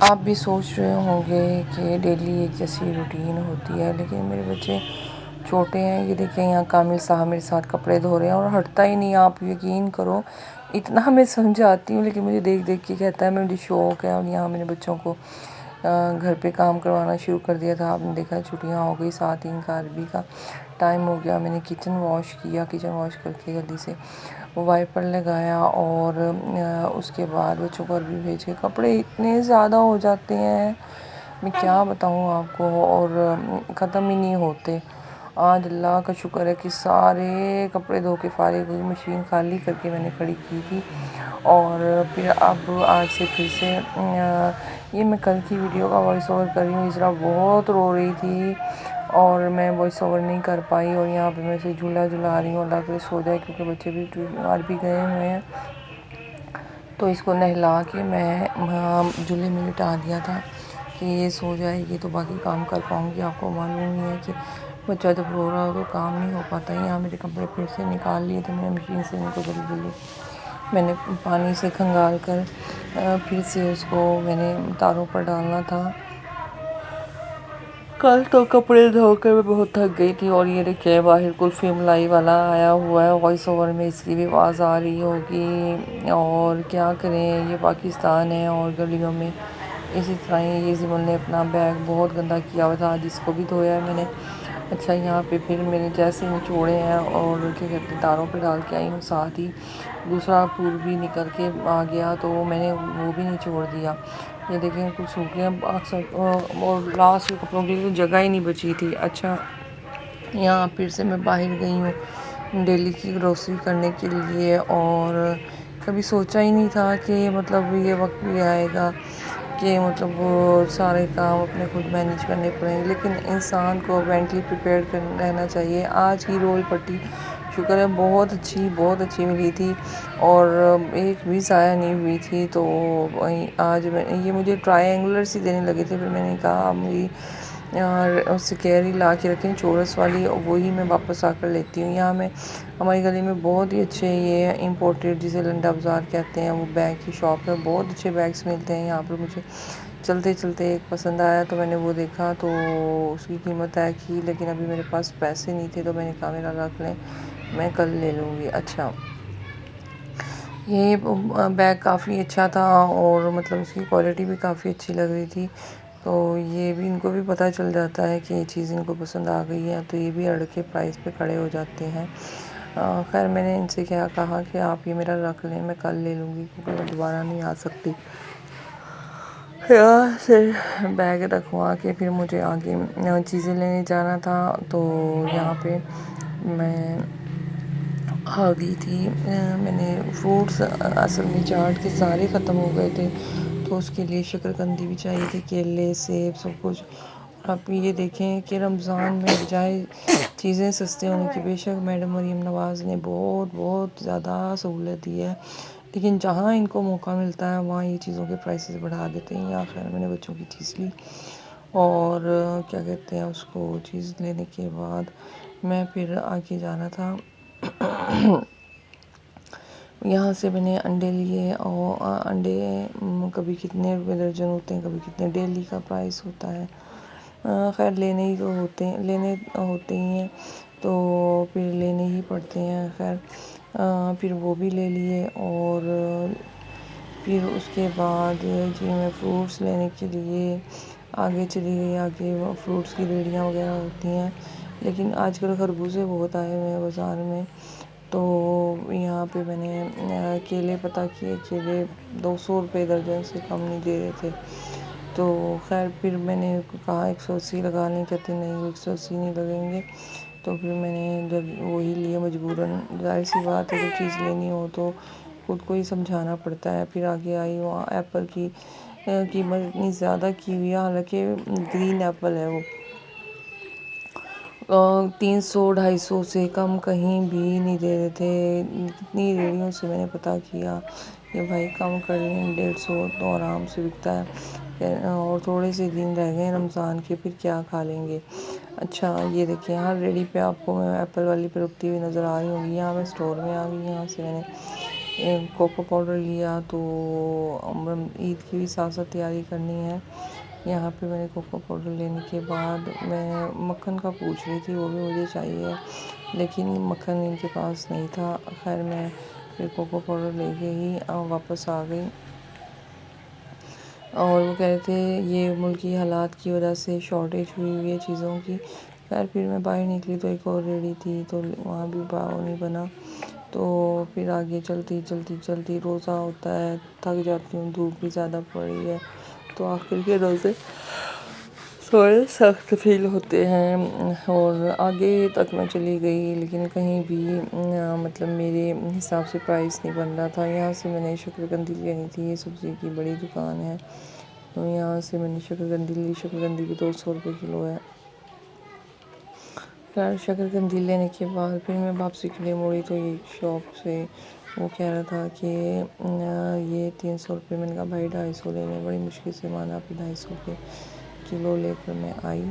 آپ بھی سوچ رہے ہوں گے کہ ڈیلی ایک جیسی روٹین ہوتی ہے، لیکن میرے بچے چھوٹے ہیں. یہ دیکھیں یہاں کامل صاحب میرے ساتھ کپڑے دھو رہے ہیں اور ہٹتا ہی نہیں. آپ یقین کرو اتنا میں سمجھاتی ہوں لیکن مجھے دیکھ دیکھ کے کہتا ہے مجھے شوق ہے. اور یہاں میں نے بچوں کو گھر پہ کام کروانا شروع کر دیا تھا. آپ نے دیکھا چھٹیاں ہو گئی، 7 کا عربی کا ٹائم ہو گیا. میں نے کچن واش کیا، کچن واش کر کے جلدی سے وائپر لگایا اور اس کے بعد بچوں کو عربی بھیج کے کپڑے اتنے زیادہ ہو جاتے ہیں میں کیا بتاؤں آپ کو، اور ختم ہی نہیں ہوتے. آج اللہ کا شکر ہے کہ سارے کپڑے دھو کے فارغ ہوئی، مشین خالی کر کے میں نے کھڑی کی تھی. اور پھر اب آج سے پھر سے یہ میں کل کی ویڈیو کا وائس اوور کر رہی ہوں. اسرا بہت رو رہی تھی اور میں وائس اوور نہیں کر پائی، اور یہاں پہ میں اسے جھولا جھلا رہی ہوں. اللہ کرے سو جائے کیونکہ بچے بھی عربی گئے ہوئے ہیں. تو اس کو نہلا کے میں جھولے میں لٹا دیا تھا کہ یہ سو جائے گی تو باقی کام کر پاؤں گی. آپ کو معلوم ہی ہے کہ بچہ جب رو رہا ہو تو کام نہیں ہو پاتا. یہاں میرے کپڑے پھر سے نکال لیے تھے میں نے مشین سے، ان کو جلدی جلدی میں نے پانی سے کھنگال کر پھر سے اس کو میں نے تاروں پر ڈالنا تھا. کل تو کپڑے دھو کر میں بہت تھک گئی تھی. اور یہ دیکھیں باہر کلفی ملائی والا آیا ہوا ہے، وائس اوور میں اس کی بھی آواز آ رہی ہوگی. اور کیا کریں، یہ پاکستان ہے اور گلیوں میں اسی طرح یہ زمن نے اپنا بیگ بہت گندا کیا ہوا تھا. آج اس کو بھی دھویا ہے میں نے. اچھا یہاں پہ پھر میں نے جیسے نچوڑے ہیں اور کیا کہتے ہیں تاروں پہ ڈال کے آئی ہوں، ساتھ ہی دوسرا پور بھی نکل کے آ گیا تو میں نے وہ بھی نچوڑ دیا. یہ دیکھیں کچھ سوکھ گئے اور لاسٹ کے کپڑوں کے لیے جگہ ہی نہیں بچی تھی. اچھا یہاں پھر سے میں باہر گئی ہوں ڈیلی کی گروسری کرنے کے لیے، اور کبھی سوچا ہی نہیں تھا کہ مطلب یہ وقت بھی آئے گا کہ مطلب وہ سارے کام اپنے خود مینیج کرنے پڑیں گے. لیکن انسان کو مینٹلی پریپیئرڈ رہنا چاہیے. آج کی رول پٹی شکر ہے بہت اچھی ملی تھی اور ایک بھی ضائع نہیں ہوئی تھی. تو آج یہ مجھے ٹرائی اینگولر سی دینے لگے تھے، پھر میں نے کہا میری سکیئر ہی لا کے رکھیں چورس والی، وہی میں واپس آ کر لیتی ہوں. یہاں میں ہماری گلی میں بہت ہی اچھے یہ امپورٹڈ جسے لنڈا بازار کہتے ہیں وہ بیگ کی شاپ ہے. بہت اچھے بیگس ملتے ہیں یہاں پر. مجھے چلتے چلتے ایک پسند آیا تو میں نے وہ دیکھا تو اس کی قیمت طے کی، لیکن ابھی میرے پاس پیسے نہیں تھے تو میں نے کہا میرا رکھ لیں، میں کل لے لوں گی. اچھا یہ بیگ کافی اچھا تھا اور مطلب اس کی کوالٹی بھی کافی اچھی لگ رہی تھی. تو یہ بھی ان کو بھی پتہ چل جاتا ہے کہ یہ چیز ان کو پسند آ گئی ہے تو یہ بھی اڑ کے پرائز پہ کھڑے ہو جاتے ہیں. خیر میں نے ان سے کیا کہا کہ آپ یہ میرا رکھ لیں، میں کل لے لوں گی کیونکہ میں دوبارہ نہیں آ سکتی. یہاں سے بیگ رکھوا کے پھر مجھے آگے چیزیں لینے جانا تھا. تو یہاں پہ میں آ گئی تھی. میں نے فروٹس اصل میں چاٹ کے سارے ختم ہو گئے تھے تو اس کے لیے شکرقندی بھی چاہیے تھی، کیلے سیب سب کچھ. آپ یہ دیکھیں کہ رمضان میں بجائے چیزیں سستے ہونے کی بے شک میڈم مریم نواز نے بہت زیادہ سہولت دی ہے، لیکن جہاں ان کو موقع ملتا ہے وہاں یہ چیزوں کے پرائسز بڑھا دیتے ہیں. یا خیر میں نے بچوں کی چیز لی اور کیا کہتے ہیں اس کو چیز لینے کے بعد میں پھر آگے جانا تھا. یہاں سے میں نے انڈے لیے اور انڈے کبھی کتنے روپے درجن ہوتے ہیں، کبھی کتنے. ڈیلی کا پرائس ہوتا ہے. خیر لینے ہوتے ہی ہیں تو پھر لینے ہی پڑتے ہیں. خیر پھر وہ بھی لے لیے اور پھر اس کے بعد جی میں فروٹس لینے کے لیے آگے چلی گئی. آگے فروٹس کی ریڑیاں وغیرہ ہوتی ہیں، لیکن آج کل خربوزے بہت آئے ہوئے ہیں بازار میں. تو یہاں پہ میں نے کیلے پتہ کیے، کیلے 200 روپے درجن سے کم نہیں دے رہے تھے. تو خیر پھر میں نے کہا 180 لگا لیں، کہتے نہیں 180 نہیں لگیں گے. تو پھر میں نے جب وہی لیے مجبوراً، ظاہر سی بات ہے جب چیز لینی ہو تو خود کو ہی سمجھانا پڑتا ہے. پھر آگے آئی وہاں ایپل کی قیمت اتنی زیادہ کی ہوئی ہے، حالانکہ گرین ایپل ہے وہ 300-250 سے کم کہیں بھی نہیں دے رہے تھے. کتنی ریڑھیوں سے میں نے پتہ کیا کہ بھائی کم کر لیں، 150 تو آرام سے بکتا ہے اور تھوڑے سے دن رہ گئے رمضان کے، پھر کیا کھا لیں گے. اچھا یہ دیکھیں ہر ریڑھی پہ آپ کو میں ایپل والی پہ رکتی ہوئی نظر آ رہی ہوں گی. یہاں میں اسٹور میں آ گئی. یہاں سے میں نے کوکو پاؤڈر لیا، تو عید کی بھی ساتھ ساتھ تیاری کرنی ہے۔ یہاں پہ میں نے کوکو پاؤڈر لینے کے بعد میں مکھن کا پوچھ رہی تھی، وہ بھی مجھے چاہیے، لیکن مکھن ان کے پاس نہیں تھا۔ خیر میں پھر کوکو پاؤڈر لے کے ہی واپس آ گئی، اور وہ کہہ رہے تھے یہ ملکی حالات کی وجہ سے شارٹیج ہوئی ہے چیزوں کی۔ خیر پھر میں باہر نکلی تو ایک اور ریڑھی تھی، تو وہاں بھی باؤ نہیں بنا، تو پھر آگے چلتی روزہ ہوتا ہے، تھک جاتی ہوں، دھوپ بھی زیادہ پڑی ہے، تو آخر کے روزے تھوڑے سخت فیل ہوتے ہیں، اور آگے تک میں چلی گئی لیکن کہیں بھی مطلب میرے حساب سے پرائس نہیں بن رہا تھا۔ یہاں سے میں نے شکرقندی لینی تھی، یہ سبزی کی بڑی دکان ہے، تو یہاں سے میں نے شکرقندی لی، شکرقندی بھی 200 روپے کلو ہے۔ خیر شکرقندی لینے کے بعد پھر میں واپسی کے لیے مڑی، تو ایک شاپ سے وہ کہہ رہا تھا کہ یہ 300 روپے، میں نے کہا بھائی 250 لے لیں، بڑی مشکل سے مانا، پھر 250 روپے کلو لے کر میں آئی،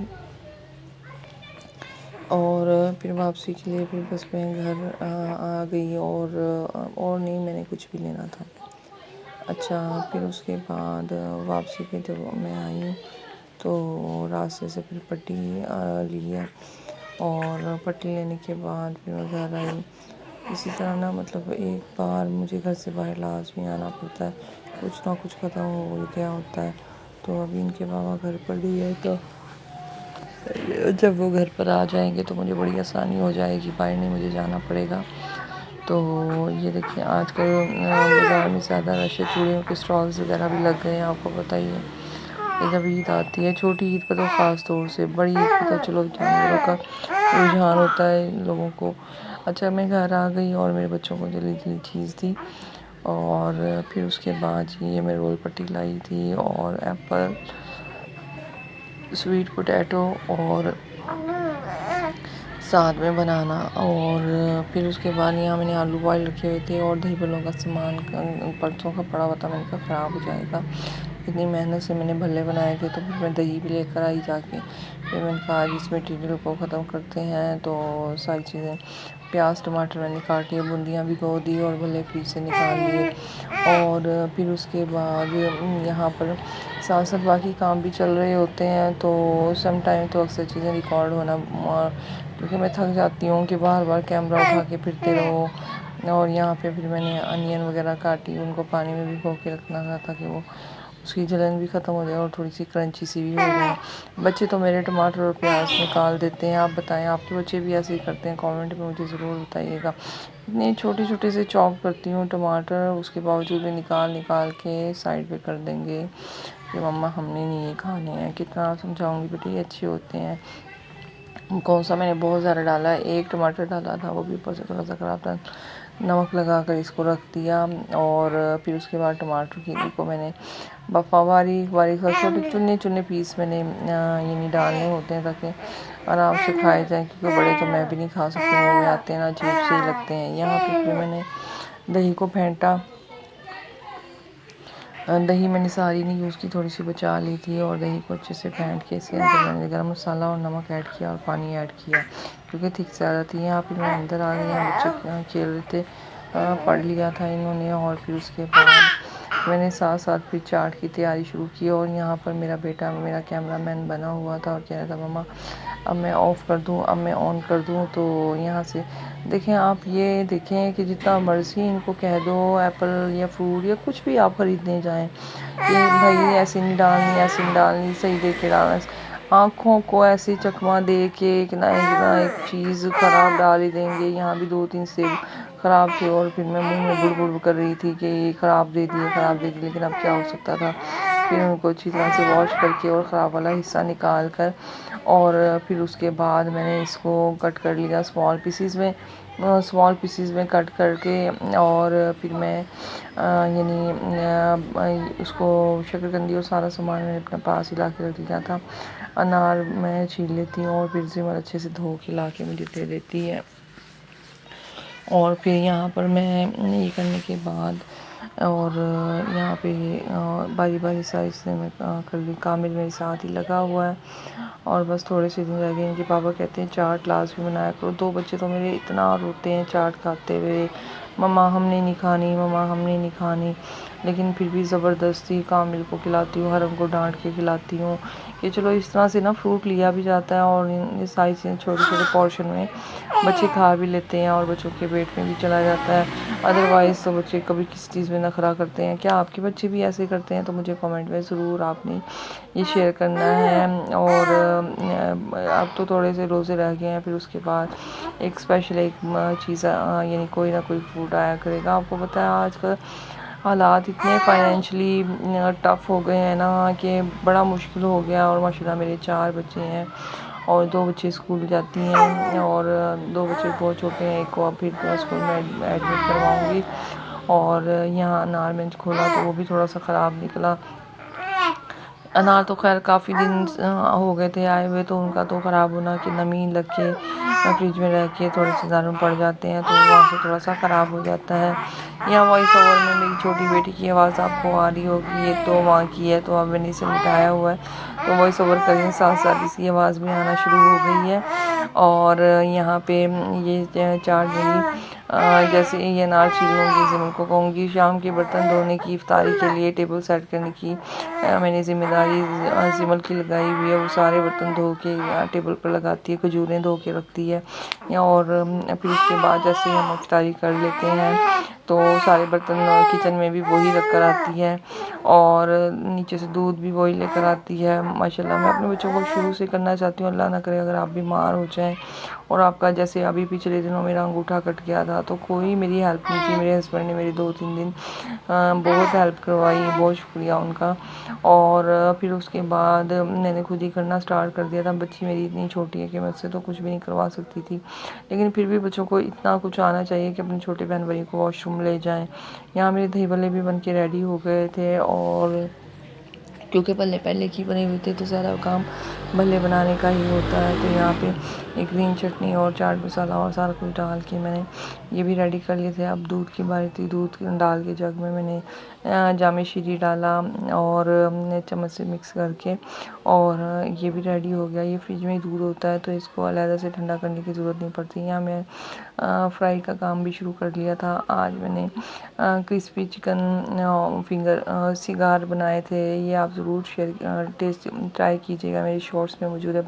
اور پھر واپسی کے لیے پھر بس میں گھر آ گئی، اور نہیں میں نے کچھ بھی لینا تھا۔ اچھا پھر اس کے بعد واپسی پہ جب میں آئی ہوں تو راستے سے پھر پٹی لی ہے، اور پٹی لینے کے بعد پھر میں گھر آئی۔ اسی طرح نا مطلب ایک بار مجھے گھر سے باہر لازمی آنا پڑتا ہے، کچھ نہ کچھ ختم ہو گیا ہوتا ہے، تو ابھی ان کے بابا گھر پر نہیں ہے، تو جب وہ گھر پر آ جائیں گے تو مجھے بڑی آسانی ہو جائے گی، باہر نہیں مجھے جانا پڑے گا۔ تو یہ دیکھیں آج کل بازار میں زیادہ رش ہے، چوڑیوں کے اسٹالز وغیرہ بھی لگ گئے ہیں، آپ کو پتہ ہی ہے کہ جب عید آتی ہے، چھوٹی عید پہ تو خاص طور سے، بڑی عید پہ تو چلو جانوروں کا رجحان ہوتا ہے لوگوں کو۔ اچھا میں گھر آ گئی اور میرے بچوں کو جلی جلی چیز دی، اور پھر اس کے بعد یہ میں رول پٹی لائی تھی، اور ایپل، سویٹ پوٹیٹو، اور ساتھ میں بنانا، اور پھر اس کے بعد یہاں میں نے آلو بوائل رکھے ہوئے تھے، اور دہی بھلوں کا سامان پرسوں کا پڑا ہوا تھا، میں نے کہا خراب ہو جائے گا، اتنی محنت سے میں نے بھلے بنائے تھے، تو پھر میں دہی بھی لے کر آئی جا کے، پھر میں نے کہا آج اس میٹیریل کو ختم کرتے ہیں، تو ساری چیزیں پیاز ٹماٹر میں نے کاٹی، بندیاں بھگو دی اور بھلے فریج سے نکال لیے، اور پھر اس کے بعد یہاں پر ساتھ ساتھ باقی کام بھی چل رہے ہوتے ہیں، تو سم ٹائم تو اکثر چیزیں ریکارڈ ہونا، کیونکہ میں تھک جاتی ہوں کہ بار بار کیمرہ اٹھا کے پھرتے رہو، اور یہاں پہ پھر میں نے انین وغیرہ کاٹی، ان کو پانی میں بھگو کے رکھنا تھا تاکہ وہ اس کی جلن بھی ختم ہو جائے اور تھوڑی سی کرنچی سی بھی ہو جائے۔ بچے تو میرے ٹماٹر اور پیاز نکال دیتے ہیں، آپ بتائیں آپ کے بچے بھی ایسے ہی کرتے ہیں؟ کامنٹ میں مجھے ضرور بتائیے گا۔ اتنے چھوٹے چھوٹے سے چاپ کرتی ہوں ٹماٹر، اس کے باوجود بھی نکال کے سائڈ پہ کر دیں گے کہ مما ہم نے نہیں یہ کھانے ہیں، کتنا سمجھاؤں گی بیٹے یہ اچھے ہوتے ہیں۔ کون سا میں نے بہت زیادہ ڈالا ہے، ایک ٹماٹر ڈالا تھا، وہ بھی اوپر سے تھوڑا سا خراب تھا، نمک لگا کر اس کو رکھ دیا، اور پھر اس کے بعد ٹماٹر کی کو میں نے باریک باریک چھوٹے چنے پیس میں نے یعنی ڈالنے ہوتے ہیں تاکہ آرام سے کھائے جائیں، کیونکہ بڑے تو میں بھی نہیں کھا سکتی، منہ میں آتے ہیں نا عجیب سے ہی لگتے ہیں۔ یہاں پہ پھر میں نے دہی کو پھینٹا، دہی میں نے ساری نہیں یوز کی، تھوڑی سی بچا لی تھی، اور دہی کو اچھے سے پھینٹ کے اس کے اندر میں نے گرم مسالہ اور نمک ایڈ کیا اور پانی ایڈ کیا، کیونکہ تھک زیادہ تھی۔ یہاں پھر میں اندر آ گئی، یہاں بچے کھیل رہے تھے، پڑھ لیا تھا انہوں نے، اور پھر اس کے بعد میں نے ساتھ ساتھ پھر چاٹ کی تیاری شروع کی، اور یہاں پر میرا بیٹا میرا کیمرہ مین بنا ہوا تھا اور کہہ رہا تھا مما اب میں آف کر دوں، اب میں آن کر دوں، تو یہاں سے دیکھیں آپ، یہ دیکھیں کہ جتنا مرضی ان کو کہہ دو ایپل یا فروٹ یا کچھ بھی آپ خریدنے جائیں کہ بھائی ایسے نہیں ڈالنی، ایسے نہیں ڈالنی، صحیح دیکھ کے ڈالنا، آنکھوں کو ایسے چکما دے کے ایک نہ ایک چیز خراب ڈال ہی دیں گے۔ یہاں بھی 2-3 سیب خراب تھے، اور پھر میں منہ میں بڑ بڑ کر رہی تھی کہ یہ خراب دے دیے، لیکن اب کیا ہو سکتا تھا۔ پھر ان کو اچھی طرح سے واش کر کے اور خراب والا حصہ نکال کر، اور پھر اس کے بعد میں نے اس کو کٹ کر لیا اسمال پیسز میں کٹ کر کے، اور پھر میں یعنی اس کو شکرقندی اور سارا سامان میں نے اپنے پاس ہی لا کے رکھ لیا تھا۔ انار میں چھیل لیتی ہوں، اور پھر زمر اچھے سے دھو کے لا کے مجھے دے دیتی ہے، اور پھر یہاں پر میں یہ کرنے کے بعد، اور یہاں پہ باری باری سائز سے میں کر لی، کامل میرے ساتھ ہی لگا ہوا ہے، اور بس تھوڑے سے دن رہ گئے۔ ان کے پاپا کہتے ہیں چاٹ لازمی بنایا کرو، 2 بچے تو میرے اتنا روتے ہیں چاٹ کھاتے ہوئے، مما ہم نے نہیں کھانی، مما ہم نے نہیں کھانی، لیکن پھر بھی زبردستی کامل کو کھلاتی ہوں، حرم کو ڈانٹ کے کھلاتی ہوں کہ چلو اس طرح سے نا فروٹ لیا بھی جاتا ہے اور یہ ساری چیزیں چھوٹے چھوٹے پورشن میں بچے کھا بھی لیتے ہیں اور بچوں کے پیٹ میں بھی چلا جاتا ہے۔ ادروائز تو بچے کبھی کسی چیز میں نخرہ کرتے ہیں۔ کیا آپ کے بچے بھی ایسے کرتے ہیں؟ تو مجھے کمنٹ میں ضرور آپ نے یہ شیئر کرنا ہے۔ اور اب تو تھوڑے سے روزے رہ گئے ہیں، پھر اس کے بعد ایک اسپیشل ایک چیز یعنی کوئی نہ کوئی فوڈ آیا کرے گا۔ آپ کو پتہ ہے آج کل حالات اتنے فائنینشلی ٹف ہو گئے ہیں نا کہ بڑا مشکل ہو گیا، اور ماشاء اللہ میرے 4 بچے ہیں اور 2 بچے اسکول جاتی ہیں اور 2 بچے بہت چھوٹے ہیں، ایک کو اب پھر اسکول میں ایڈمٹ کرواؤں گی۔ اور یہاں انار میں نے کھولا تو وہ بھی تھوڑا سا خراب نکلا۔ انار تو خیر کافی دن ہو گئے تھے آئے ہوئے، تو ان کا تو خراب ہونا کہ نمی لگ کے فریج میں رہ کے تھوڑے سے دانے پڑ جاتے ہیں تو وہاں سے تھوڑا سا خراب ہو جاتا ہے۔ یہاں وائس اوور میں میری چھوٹی بیٹی کی آواز آپ کو آ رہی ہوگی، یہ تو وہاں کی ہے تو اب میں نے اسے مٹایا ہوا ہے، تو وائس اوور کریں ساتھ ساتھ اس کی آواز بھی آنا شروع ہو گئی ہے۔ اور یہاں پہ یہ چارٹ میری جیسے یہ انار چھیل لوں گی، زمین کو کہوں گی شام کے برتن دھونے کی، افطاری کے لیے ٹیبل سیٹ کرنے کی میں نے ذمہ داری زمل کی لگائی ہوئی ہے۔ وہ سارے برتن دھو کے ٹیبل پر لگاتی ہے، کھجوریں دھو کے رکھتی ہے، اور پھر اس کے بعد جیسے ہم افطاری کر لیتے ہیں تو سارے برتن کچن میں بھی وہی رکھ کر آتی ہے، اور نیچے سے دودھ بھی وہی لے کر آتی ہے۔ ماشاءاللہ میں اپنے بچوں کو شروع سے کرنا چاہتی ہوں، اللہ نہ کرے اگر آپ بیمار ہو جائیں اور آپ کا جیسے ابھی پچھلے دنوں میرا انگوٹھا کٹ گیا تھا تو کوئی میری ہیلپ نہیں کی، میرے ہسبینڈ نے میری 2-3 دن بہت ہیلپ کروائی، بہت شکریہ ان کا۔ اور پھر اس کے بعد میں نے خود ہی کرنا سٹارٹ کر دیا تھا۔ بچی میری اتنی چھوٹی ہے کہ میں اس سے تو کچھ بھی نہیں کروا سکتی تھی، لیکن پھر بھی بچوں کو اتنا کچھ آنا چاہیے کہ اپنے چھوٹے بہن بھائی کو واش روم لے جائیں۔ یہاں میرے دہی بھلے بھی بن کے ریڈی ہو گئے تھے، اور کیونکہ بھلے پہلے کی بنے ہوئے تھے تو زیادہ کام بھلے بنانے کا ہی ہوتا ہے، تو یہاں پہ ایک گرین چٹنی اور چاٹ مسالہ اور سارا کچھ ڈال کے میں نے یہ بھی ریڈی کر لیے تھے۔ اب دودھ کی باری تھی، دودھ ڈال کے جگ میں نے جامع شیری ڈالا اور چمچ سے مکس کر کے، اور یہ بھی ریڈی ہو گیا۔ یہ فریج میں ہی دودھ ہوتا ہے تو اس کو علیحدہ سے ٹھنڈا کرنے کی ضرورت نہیں پڑتی۔ یہاں میں فرائی کا کام بھی شروع کر لیا تھا۔ آج میں نے کرسپی چکن فنگر سگار بنائے تھے، یہ آپ ضرور ٹیسٹ ٹرائی کیجیے گا، میری شارٹس میں موجود ہے۔